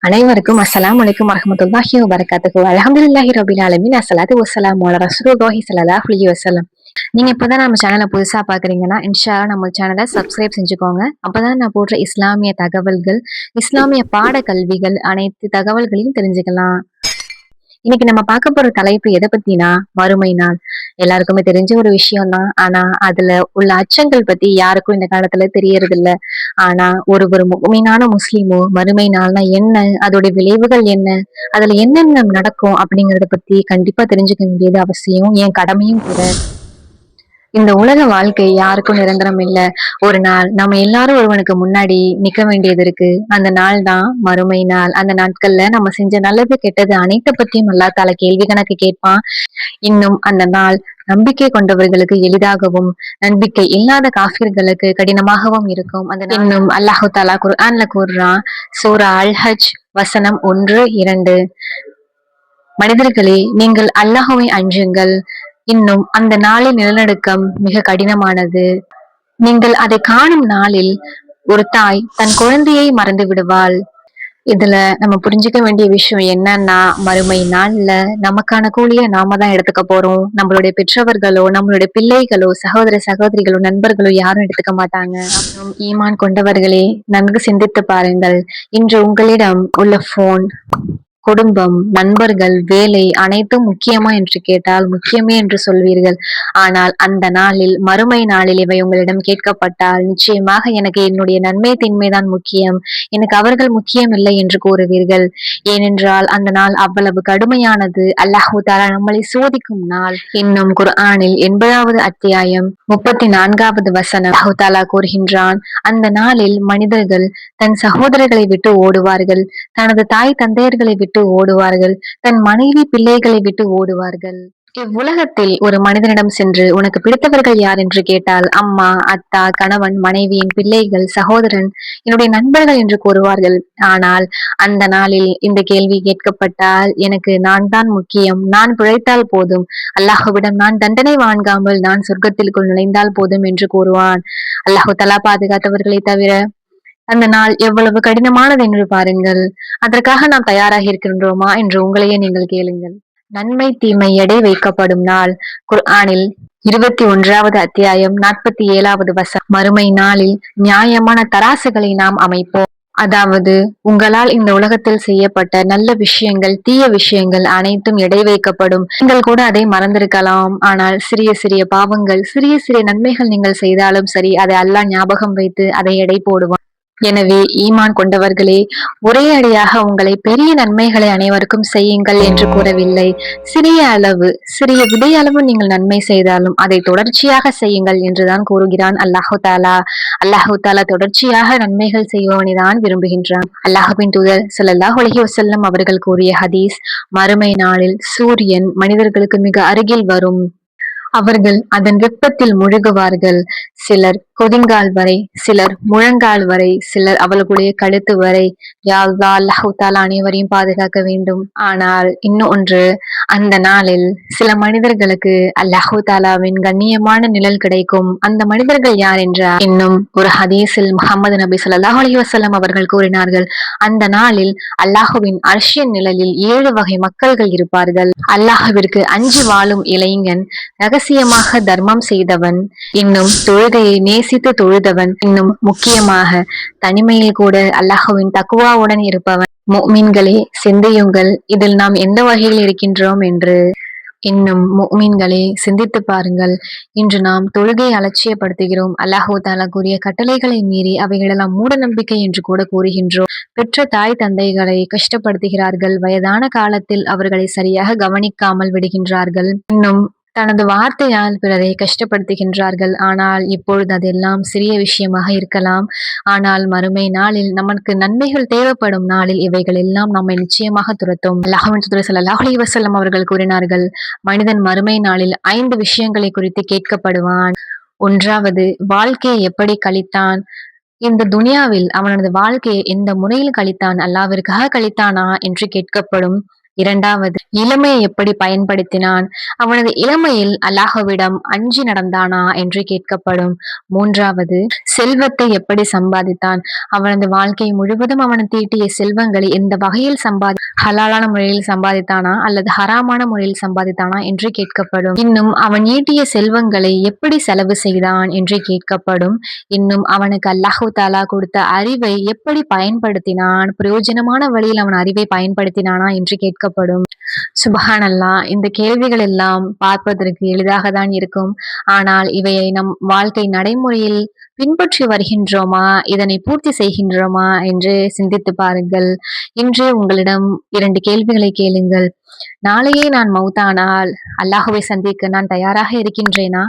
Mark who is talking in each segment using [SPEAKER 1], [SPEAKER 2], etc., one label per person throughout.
[SPEAKER 1] அனைவருக்கும் அஸ்ஸலாமு அலைக்கும் வரஹ்மத்துல்லாஹி வபரகாத்துஹு. அல்ஹம்துலில்லாஹி ரபில் ஆலமீன். அஸ்ஸலாத்து வஸ்ஸலாமு அலா ரசூலில்லாஹி ஸல்லல்லாஹு அலைஹி வஸல்லம். நீங்க இப்பதான் நம்ம சேனலை புதுசா பாக்குறீங்கன்னா இன்ஷா அல்லாஹ் நம்ம சேனலை சப்ஸ்கிரைப் செஞ்சுக்கோங்க. அப்பதான் நான் போடுற இஸ்லாமிய தகவல்கள், இஸ்லாமிய பாட கல்விகள் அனைத்து தகவல்களையும் தெரிஞ்சுக்கலாம். இன்னைக்கு நம்ம பார்க்க போற தலைப்பு எதை பத்தினா மறுமை நாள். எல்லாருக்குமே தெரிஞ்ச ஒரு விஷயம் தான். ஆனா அதுல உள்ள அச்சங்கள் பத்தி யாருக்கும் இந்த காலத்துல தெரியறது இல்ல. ஆனா ஒரு முஃமினான முஸ்லிமோ மறுமை நாள்னா என்ன, அதோட விளைவுகள் என்ன, அதுல என்னென்ன நடக்கும் அப்படிங்கறத பத்தி கண்டிப்பா தெரிஞ்சுக்க வேண்டியது அவசியம், என் கடமையும் கூட. இந்த உலக வாழ்க்கை யாருக்கும் நிரந்தரம் இல்ல. ஒரு நாள் நம்ம எல்லாரும் ஒருவனுக்கு முன்னாடி நிக்க வேண்டியது இருக்கு. அந்த நாள் தான் மறுமை நாள். அந்த நாட்கள்ல நம்ம செஞ்ச நல்லது கெட்டது அனைத்த பத்தியும் அல்லாஹ் தஆலா கேள்வி கணக்கு கேட்பான். இன்னும் அந்த நாள் நம்பிக்கை கொண்டவர்களுக்கு எளிதாகவும், நம்பிக்கை இல்லாத காஃபிர்களுக்கு கடினமாகவும் இருக்கும். அந்த நாள் இன்னும் அல்லாஹு தஆலா குர்ஆன்ல கூறுறான். சூரா அல் ஹஜ் வசனம் 1, 2. மனிதர்களே, நீங்கள் அல்லாஹ்வை அஞ்சுங்கள். இன்னும் அந்த நாளின் நிலநடுக்கம் மிக கடினமானது. நீங்கள் அதை காணும் நாளில் ஒரு தாய் தன் குழந்தையை மறந்து விடுவாள். இதுல நம்ம புரிஞ்சுக்க வேண்டிய விஷயம் என்னன்னா, மறுமை நாள்ல நமக்கான கூலிய நாம தான் எடுத்துக்க போறோம். நம்மளுடைய பெற்றவர்களோ, நம்மளுடைய பிள்ளைகளோ, சகோதர சகோதரிகளோ, நண்பர்களோ யாரும் எடுத்துக்க மாட்டாங்க. அப்புறம் ஈமான் கொண்டவர்களே, நன்கு சிந்தித்து பாருங்கள். இன்று உங்களிடம் உள்ள போன், குடும்பம், நண்பர்கள், வேலை அனைத்தும் முக்கியமா என்று கேட்டால் முக்கியமே என்று சொல்வீர்கள். ஆனால் அந்த நாளில், மறுமை நாளில் இவை உங்களிடம் கேட்கப்பட்டால் நிச்சயமாக எனக்கு என்னுடைய நன்மை தின்மைதான் முக்கியம், எனக்கு அவர்கள் முக்கியம் இல்லை என்று கூறுவீர்கள். ஏனென்றால் அந்த நாள் அவ்வளவு கடுமையானது. அல்லாஹு தஆலா நம்மளை சோதிக்கும் நாள். இன்னும் குர்ஆனில் 80வது அத்தியாயம் 34வது வசனம் அல்லாஹு தஆலா கூறுகின்றான். அந்த நாளில் மனிதர்கள் தன் சகோதரர்களை விட்டு ஓடுவார்கள், தனது தாய் தந்தையர்களை விட்டு ஓடுவார்கள், தன் மனைவி பிள்ளைகளை விட்டு ஓடுவார்கள். இவ்வுலகத்தில் ஒரு மனிதனிடம் சென்று உனக்கு பிடித்தவர்கள் யார் என்று கேட்டால் அம்மா, அத்தா, கணவன், மனைவி, என் பிள்ளைகள், சகோதரன், என்னுடைய நண்பர்கள் என்று கூறுவார்கள். ஆனால் அந்த நாளில் இந்த கேள்வி கேட்கப்பட்டால் எனக்கு நான் தான் முக்கியம், நான் பிழைத்தால் போதும், அல்லாஹ்விடம் நான் தண்டனை வாங்காமல் நான் சொர்க்கத்திற்குள் நுழைந்தால் போதும் என்று கூறுவான். அல்லாஹு தஆலா பாதுகாத்தவர்களை தவிர அந்த நாள் எவ்வளவு கடினமானது என்று பாருங்கள். அதற்காக நாம் தயாராகி இருக்கின்றோமா என்று உங்களையே நீங்கள் கேளுங்கள். நன்மை தீமை எடை வைக்கப்படும் நாள். குர்ஆனில் 21வது அத்தியாயம் 47வது வசனம் மறுமை நாளில் நியாயமான தராசுகளை நாம் அமைப்போம். அதாவது உங்களால் இந்த உலகத்தில் செய்யப்பட்ட நல்ல விஷயங்கள், தீய விஷயங்கள் அனைத்தும் எடை வைக்கப்படும். நீங்கள் கூட அதை மறந்திருக்கலாம். ஆனால் சிறிய சிறிய பாவங்கள், சிறிய சிறிய நன்மைகள் நீங்கள் செய்தாலும் சரி, அதை அல்லாஹ் ஞாபகம் வைத்து அதை எடை போடுவான். எனவே ஈமான் கொண்டவர்களே, ஒரே அடியாக உங்களை பெரிய நன்மைகளை அனைவருக்கும் செய்யுங்கள் என்று கூறவில்லை. சிறிய அளவு, சிறிய விதை அளவு நீங்கள் நன்மை செய்தாலும் அதை தொடர்ச்சியாக செய்யுங்கள் என்றுதான் கூறுகிறான் அல்லாஹு தஆலா. அல்லாஹு தஆலா தொடர்ச்சியாக நன்மைகள் செய்பவனை தான் விரும்புகின்றான். அல்லாஹ்வின் தூதர் ஸல்லல்லாஹு அலைஹி வஸல்லம் அவர்கள் கூறிய ஹதீஸ், மறுமை நாளில் சூரியன் மனிதர்களுக்கு மிக அருகில் வரும். அவர்கள் அதன் வெப்பத்தில் முழுகுவார்கள். சிலர் கொதிங்கால் வரை, சிலர் முழங்கால் வரை, சிலர் அவர்களுடைய கழுத்து வரை. யா அல்லாஹ், அல்லாஹு தஆலா அனைவரையும் பாதுகாக்க வேண்டும். ஆனால் இன்னும் ஒன்று, அந்த நாளில் சில மனிதர்களுக்கு அல்லாஹு தஆலாவின் கண்ணியமான நிழல் கிடைக்கும். அந்த மனிதர்கள் யார் என்றால், இன்னும் ஒரு ஹதீஸில் முஹம்மது நபி ஸல்லல்லாஹு அலைஹி வஸல்லம் அவர்கள் கூறினார்கள், அந்த நாளில் அல்லாஹுவின் அர்ஷின் நிழலில் 7 வகை மக்கள்கள் இருப்பார்கள். அல்லாஹ்விற்கு அஞ்சி வாழும் இளைஞன், ரகசியமாக தர்மம் செய்தவன், இன்னும் தொழுகையை நேசித்து தொழுதவன், இன்னும் முக்கியமாக தனிமையில் கூட அல்லாஹ்வின் தக்வாவுடன் இருப்பவன். முஃமின்களே, சிந்தியுங்கள், இதில் நாம் எந்த வகையில் இருக்கின்றோம் என்று. இன்னும் முஃமின்களே, சிந்தித்து பாருங்கள். இன்று நாம் தொழுகை அலட்சியப்படுத்துகிறோம். அல்லாஹு தஆலா கூறிய கட்டளைகளை மீறி அவைகளெல்லாம் மூட நம்பிக்கை என்று கூட கூறுகின்றோம். பெற்ற தாய் தந்தைகளை கஷ்டப்படுத்துகிறார்கள். வயதான காலத்தில் அவர்களை சரியாக கவனிக்காமல் விடுகின்றார்கள். இன்னும் தனது வார்த்தையால் பிறரை கஷ்டப்படுத்துகின்றார்கள். ஆனால் இப்பொழுது அதெல்லாம் சிறிய விஷயமாக இருக்கலாம். ஆனால் மறுமை நாளில் நமக்கு நன்மைகள் தேவைப்படும் நாளில் இவைகள் எல்லாம் நம்மை நிச்சயமாக துரத்தும். அல்லாஹ்வின் தூதர் ஸல்லல்லாஹு அலைஹி வஸல்லம் அவர்கள் கூறினார்கள், மனிதன் மறுமை நாளில் 5 விஷயங்களை குறித்து கேட்கப்படுவான். 1வது, வாழ்க்கையை எப்படி கழித்தான், இந்த துனியாவில் அவனது வாழ்க்கையை எந்த முறையில் கழித்தான், அல்லாஹ்விற்காக கழித்தானா என்று கேட்கப்படும். இரண்டாவது, இளமையை எப்படி பயன்படுத்தினான்? அவனது இளமையில் அல்லாஹ்விடம் அஞ்சி நடந்தானா என்று கேட்கப்படும். மூன்றாவது, செல்வத்தை எப்படி சம்பாதித்தான்? அவனது வாழ்க்கை முழுவதும் அவன் தீட்டிய செல்வங்களை எந்த வகையில் ஹலாலான முறையில் சம்பாதித்தானா அல்லது ஹராமான முறையில் சம்பாதித்தானா என்று கேட்கப்படும். இன்னும் அவன் ஈட்டிய செல்வங்களை எப்படி செலவு செய்தான் என்று கேட்கப்படும். இன்னும் அவனுக்கு அல்லாஹு தாலா கொடுத்த அறிவை எப்படி பயன்படுத்தினான், பிரயோஜனமான வழியில் அவன் அறிவை பயன்படுத்தினானா என்று கேட்கப்படும். சுபஹானல்லாஹ், இந்த கேள்விகள் எல்லாம் பார்ப்பதற்கு எளிதாக தான் இருக்கும். ஆனால் இவையை நம் வாழ்க்கை நடைமுறையில் பின்பற்றி வருகின்றோமா, இதனை பூர்த்தி செய்கின்றோமா என்று சிந்தித்து பாருங்கள். இன்று உங்களிடம் 2 கேள்விகளை கேளுங்கள். நாளையே நான் மௌத்தானால் அல்லாஹுவை சந்திக்க நான் தயாராக இருக்கின்றேனா?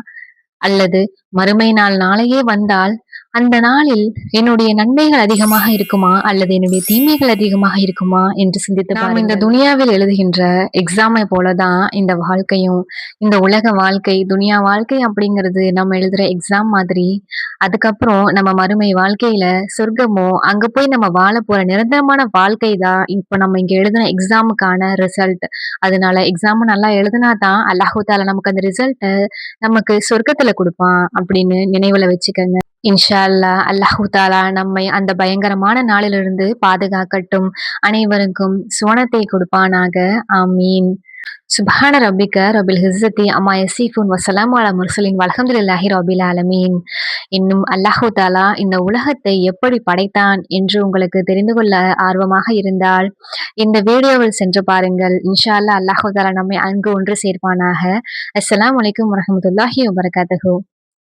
[SPEAKER 1] அல்லது மறுமை நாள் நாளையே வந்தால் அந்த நாளில் என்னுடைய நன்மைகள் அதிகமாக இருக்குமா அல்லது என்னுடைய தீமைகள் அதிகமாக இருக்குமா என்று சிந்தித்து நாம் இந்த துனியாவில் எழுதுகின்ற எக்ஸாமை போலதான் இந்த வாழ்க்கையும். இந்த உலக வாழ்க்கை, துனியா வாழ்க்கை அப்படிங்கிறது நம்ம எழுதுற எக்ஸாம் மாதிரி. அதுக்கப்புறம் நம்ம மறுமை வாழ்க்கையில சொர்க்கமோ, அங்க போய் நம்ம வாழ போற நிரந்தரமான வாழ்க்கை தான் இப்ப நம்ம இங்க எழுதின எக்ஸாமுக்கான ரிசல்ட். அதனால எக்ஸாம் நல்லா எழுதினா தான் அல்லாஹு தாலா நமக்கு அந்த ரிசல்ட்டை நமக்கு சொர்க்கத்துல கொடுப்பான் அப்படின்னு நினைவுல வச்சுக்கோங்க. இன்ஷா அல்லாஹ், அல்லாஹு தாலா நம்மை அந்த பயங்கரமான நாளிலிருந்து பாதுகாக்கட்டும். அனைவருக்கும் சுவனத்தை கொடுப்பானாக. ஆமீன். சுப்ஹான ரப்பிக ரபில் ஹிஸ்ஸத்தி அம்மா யஸிஃபூன் வஸலாமு அலா முர்ஸலீன் வல்ஹம்துலில்லாஹி ரபில் ஆலமீன். இன்னும் அல்லாஹு தாலா இந்த உலகத்தை எப்படி படைத்தான் என்று உங்களுக்கு தெரிந்து கொள்ள ஆர்வமாக இருந்தால் இந்த வீடியோவில் சென்று பாருங்கள். இன்ஷா அல்லாஹ், அல்லாஹு தாலா நம்மை அங்கு ஒன்று சேர்ப்பானாக. அஸ்ஸலாமு அலைக்கும் வரஹ்மத்துல்லாஹி வபரகாத்துஹு.